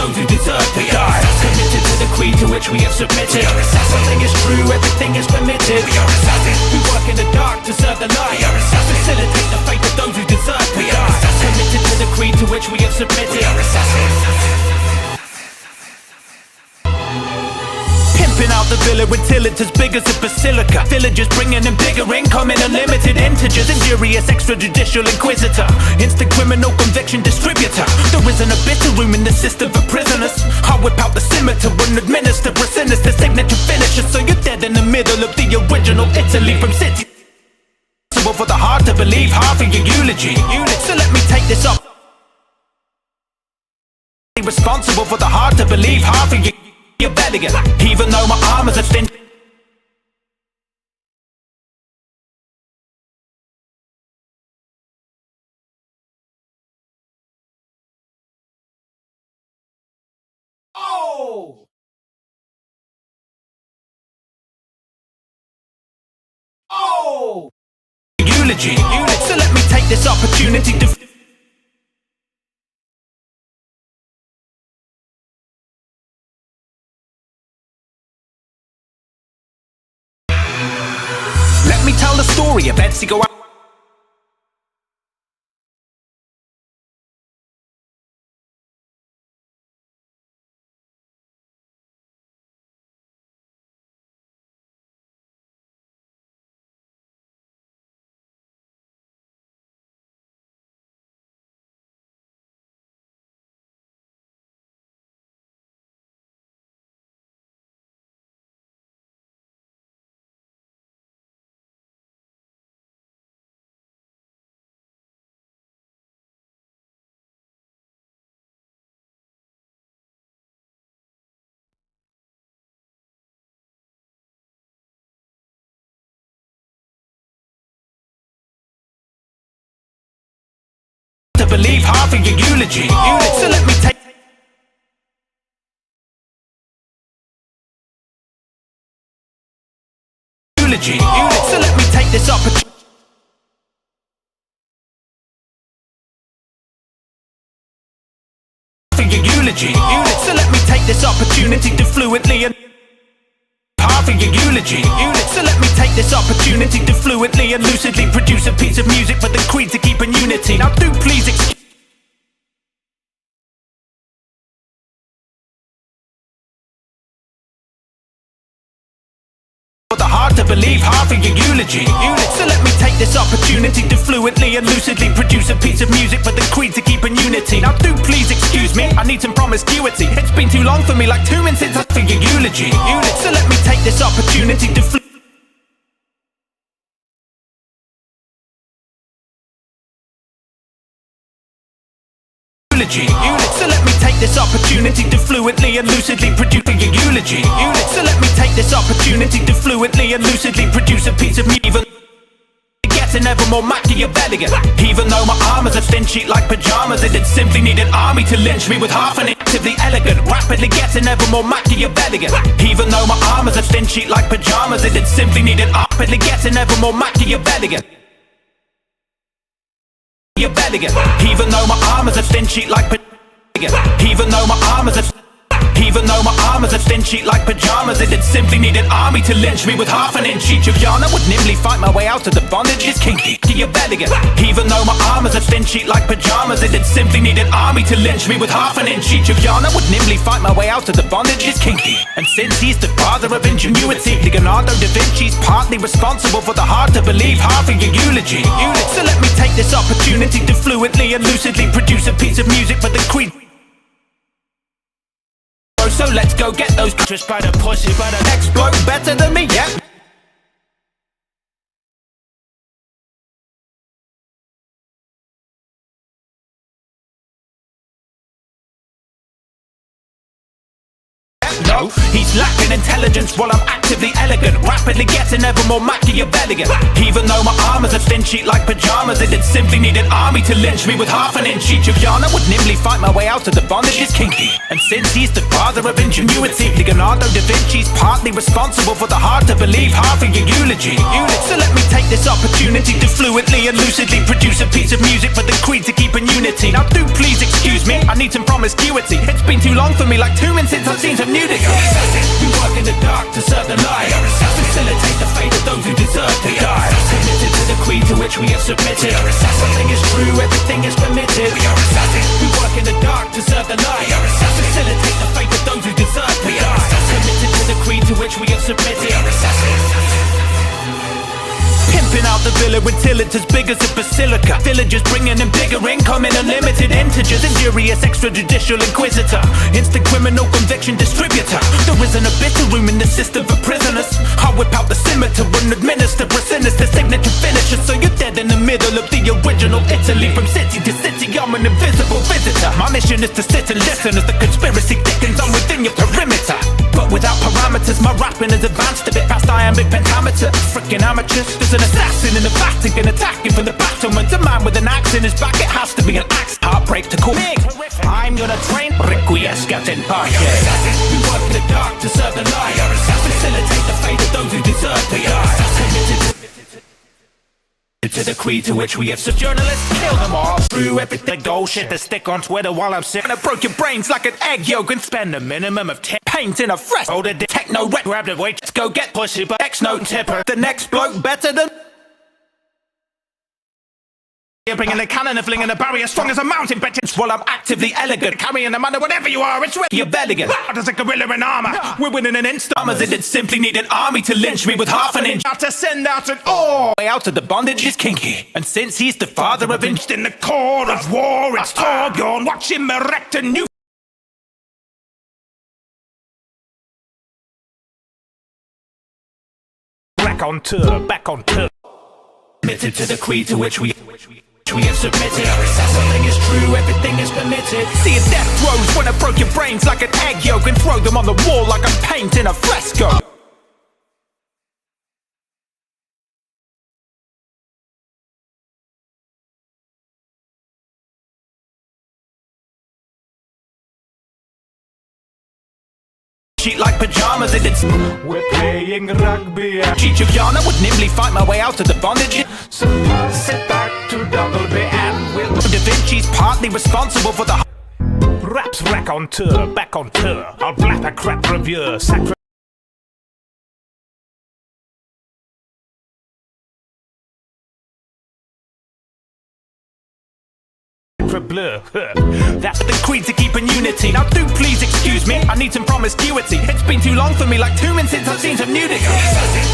those who deserve to die. Committed to the creed to which we have submitted. Something is true, everything is permitted. We are assassins. We work in the dark to serve the light. We are assassins. Facilitate the fate of those who deserve to die. Committed to the creed to which we have submitted. We are assassins. Pimping out the villa with tillage as big as a basilica. Villagers bringing in bigger income in unlimited integers. Injurious extrajudicial inquisitor, instant criminal conviction distributor. There isn't a bitter room in the system for prisoners. I whip out the scimitar and administer a sinister signature finisher. So you're dead in the middle of the original Italy from city. For the hard to believe half of your eulogy. So let me take this up. Responsible for the hard to believe half of your belly. Even though my armors are thin. Oh! Oh! Eulogy. So let me take this opportunity to let me tell the story of Etsuko. To believe half of your eulogy. So let me take eulogy. So let me take this opportunity. For your eulogy. So let me take this opportunity to fluently and half of your eulogy. So let me take this opportunity to fluently and lucidly produce a piece of music for the creed to keep in unity. Now do please excuse for the hard to believe half of your eulogy. So let me take this opportunity to fluently and lucidly produce a piece of music for the creed to keep in unity. Now do please excuse me, I need some promiscuity. It's been too long for me, like 2 minutes since I for your eulogy. So let me take this opportunity to eulogy. So let me take this opportunity to fluently and lucidly produce your eulogy. So let me take this opportunity to fluently and lucidly produce a piece of me. Even getting ever more Machiavellian. Even though my armors are thin sheet like pajamas, it simply need an army to lynch me with half an actively elegant. Rapidly getting ever more Machiavellian. Even though my armors are thin sheet like pajamas, it simply need an rapidly getting ever more Machiavellian. Even though my armors are thin sheet like even though my armors are thin sheet like pajamas, it simply need an army to lynch me with half an inch each. Yana would nimbly fight my way out of the bondage. It's kinky to your belly. Even though my armors are thin sheet like pajamas, it simply need an army to lynch me with half an inch each. Yana would nimbly fight my way out of the bondage. It's kinky. And since he's the father of ingenuity, Leonardo da Vinci's partly responsible for the hard to believe half of your eulogy. So let me take this opportunity to fluently and lucidly produce a piece of music for the creed. So let's go get those just by the pussy, but the next bloke better than me, yeah. No, he's lacking intelligence while I'm actively elegant, rapidly getting ever more Machiavellian. Even though my armor's a thin sheet like pajamas, it did simply need an army to lynch me with half an inch each. Of Yana would nimbly fight my way out of the bondage is kinky. And since he's the father of ingenuity, Leonardo da Vinci's partly responsible for the hard to believe half of your eulogy. So let me take this opportunity to fluently and lucidly produce a piece of music for the creed to keep in unity. Now do please excuse me, I need some promiscuity. It's been too long for me, like 2 minutes since I've seen some nudity. We work in the dark to serve the light, facilitate the fate of those who deserve to die. Committed to the creed to which we have submitted. Something is true, everything is permitted. We work in the dark to serve the light, facilitate the fate of those who deserve to die. Committed to the creed to which we have submitted. Pimping out the villa until it's as big as a basilica. Villagers bringing in bigger income in unlimited integers. Injurious extrajudicial inquisitor, instant criminal conviction distributor. There isn't a bitter room in the system for prisoners. I whip out the scimitar and administer a sinister signature finisher. So you're dead in the middle of the original Italy. From city to city, I'm an invisible visitor. My mission is to sit and listen as the conspiracy thickens. I'm within your perimeter, but without parameters. My rapping is advanced a bit past iambic pentameter. Frickin' amateurs. There's an assassin in the Vatican attacking from the battlement. A man with an axe in his back, it has to be an axe. Heartbreak to call me. I'm gonna train Requiescat in Pache. We work in the dark to serve the light, facilitate the fate of those who deserve to die. Committed to the creed to which we have sub. Journalists, kill them all. Through everything gold shit to stick on Twitter while I'm sick. And I broke your brains like an egg yolk and spend a minimum of 10 paint in a fresh. Oh, the techno wet, grab the weight, let's go get pussy, but X-note tipper. The next bloke better than. You're bringing a cannon and flinging a barrier strong as a mountain bitches. While I'm actively elegant, carrying a man or whatever you are, it's really elegant. How does a gorilla in armor? We're winning an instant. It did simply need an army to lynch me with half an inch. Have to send out an way out of the bondage is kinky. And since he's the father of inch in the core of war, it's Torbjorn. Watch him erect a new. Back on tour, back on tour. Committed to the creed to which we have submitted. Something is true, everything is permitted. See a death throes when I broke your brains like an egg yolk and throw them on the wall like I'm painting a fresco. Sheet like pajamas and it's. We're playing rugby. Chichuyana would nimbly fight my way out of the bondage. So pass it back to Double B and we'll. Da Vinci's partly responsible for the. Raps rack on tour, back on tour. I'll blap a crap review. Blur. That's the creed to keep in unity. Now do please excuse me, I need some promiscuity. It's been too long for me, like 2 minutes since I've seen some nudity.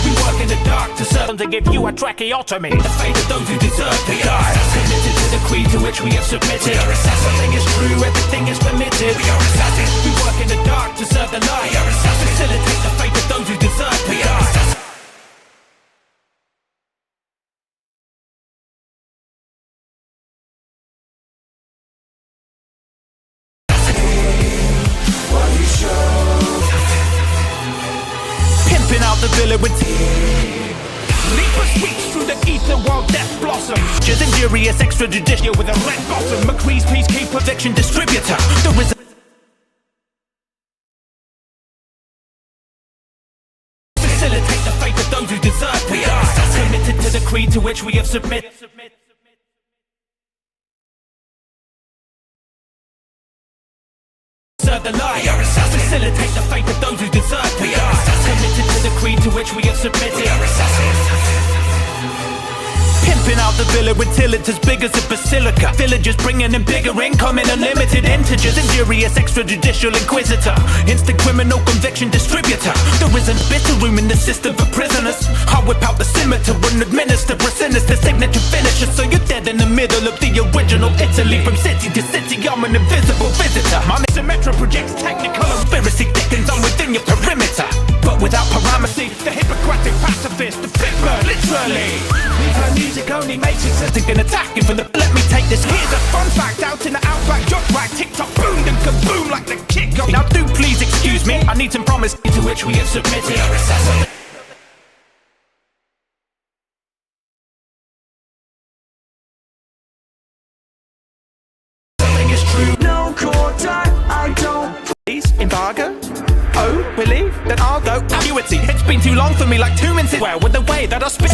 We work in the dark to serve and to give you a tracheotomy. The fate of those who deserve to die. Committed to the creed to which we have submitted. Something is true, everything is permitted. We work in the dark to serve the light, facilitate the fate of those who deserve to die. Out the villa with Libra sweeps through the ether while death blossoms. Just injurious extrajudicial with a red bottom. McCree's peacekeeper fiction distributor. There is a facilitate the fate of those who deserve to die. Committed to the creed to which we have submitted. Serve the light, facilitate the fate of those who deserve to die. Committed to the creed to which we have submitted. Pimping out the villa until it's as big as a basilica. Villagers bringing in bigger income in unlimited integers. Injurious extrajudicial inquisitor, instant criminal conviction distributor. There isn't bitter room in the system for prisoners. I whip out the scimitar and administer a sinister signature finisher. So you're dead in the middle of the original Italy. From city to city, I'm an invisible visitor. My mission metro projects technical conspiracy thickens. I'm within your perimeter, but without parameters. The Hippocratic pacifist, the big bird, literally. Her music only makes it sense and attacking from the. Let me take this. Here's a fun fact: out in the outback, jock right, TikTok boomed and kaboom like the kick. Now do please excuse me, I need need some promise to which we have submitted our assassin. Something is true. No quarter, I don't. Please, embargo? Oh, believe? Then I'll go. Ambiguity. It's been too long for me, like 2 minutes. Well, with the way that I spit,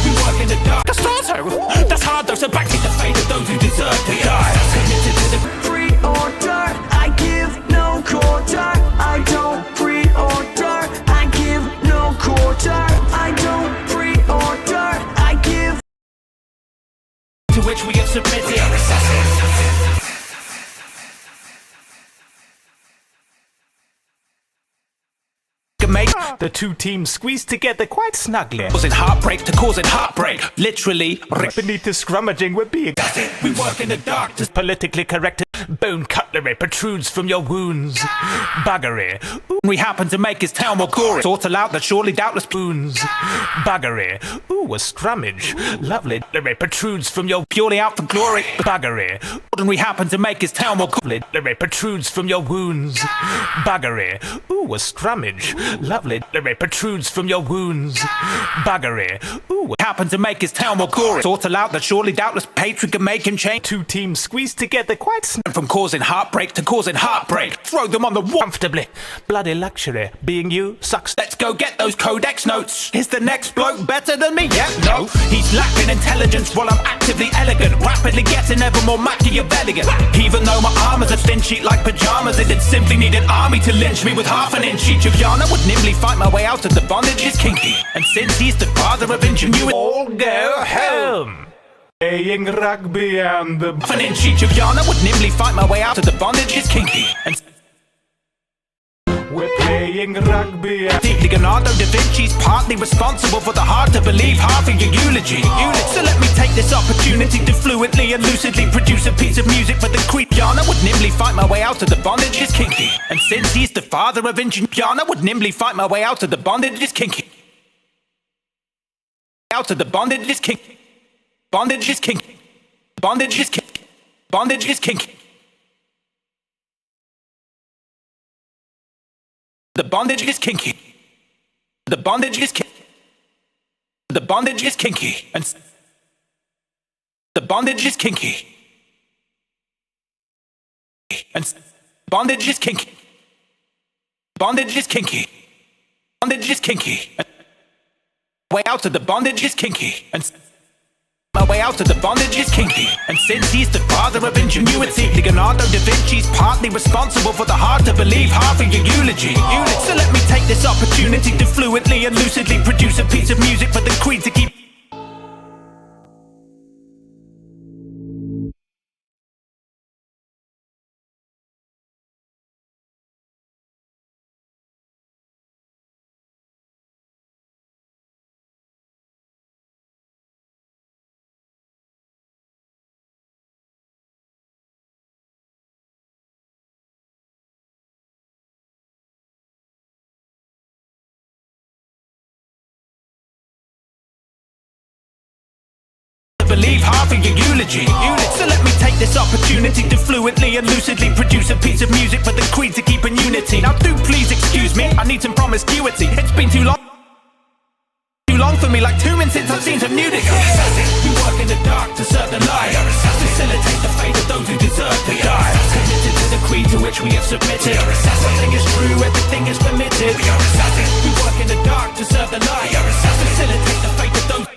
we work in the dark. Castrato. That's hard though, so back to the fate of those who deserve to die. Committed to the Pre-order, I give no quarter. I don't pre-order. I give no quarter. I don't pre-order. I give. to which we have submitted our assassins. Make The two teams squeeze together quite snugly. causing heartbreak to causing heartbreak. Literally, Beneath the scrummaging we're being we work in the dark to politically correct. Bone cutlery protrudes from your wounds. Buggery. Ooh, we happen to make his town more gory. Sort out that surely doubtless wounds. Buggery. Ooh, a scrummage. Lovely. Cutlery protrudes from your purely out for glory. buggery. And we happen to make his town more gory. Cutlery protrudes from your wounds. Buggery. Ooh, a scrummage. Lovely. Cutlery protrudes from your wounds. Buggery. Ooh, Happen to make his town more gory. Sort out that surely doubtless hatred can make him change. two teams squeeze together quite From causing heartbreak to causing heartbreak. Throw them on the wall. comfortably. Bloody luxury. Being you sucks. Let's go get those codex notes. Is the next bloke better than me? Yeah, no. He's lacking intelligence while I'm actively elegant. Rapidly getting ever more Machiavellian. Even though my armor's a thin sheet like pajamas, it did simply need an army to lynch me with half an inch each. Yana would nimbly fight my way out of the bondage is kinky. And since he's the father of ingenuity, all go home. Playing rugby and the Half an inch each of Yana would nimbly fight my way out of the bondage is kinky. And we're playing rugby and Leonardo da Vinci's partly responsible for the hard to believe half of your eulogy. So let me take this opportunity to fluently and lucidly produce a piece of music for the creep. Yana would nimbly fight my way out of the bondage is kinky. And since he's the father of Yana would nimbly fight my way out of the bondage is kinky. Out of the bondage is kinky. Bondage is kinky. Bondage is kinky. Bondage is kinky. The bondage is kinky. The bondage is kinky. The bondage is kinky. And the bondage is kinky. And bondage is kinky. Bondage is kinky. Bondage is kinky. Way out of the bondage is kinky. And my way out of the bondage is kinky. And since he's the father of ingenuity, Leonardo da Vinci's partly responsible for the hard to believe half of your eulogy. So let me take this opportunity to fluently and lucidly produce a piece of music for the creed to keep believe half of your eulogy. So let me take this opportunity to fluently and lucidly produce a piece of music for the creed to keep in unity. Now do please excuse me, I need some promiscuity. It's been too long for me, like 2 minutes since I've seen some nudity. We work in the dark to serve the light. Facilitate the fate of those who deserve to die. Committed to the creed to which we have submitted. Something is true, everything is permitted. We work in the dark to serve the light. Facilitate the fate of those.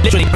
Literally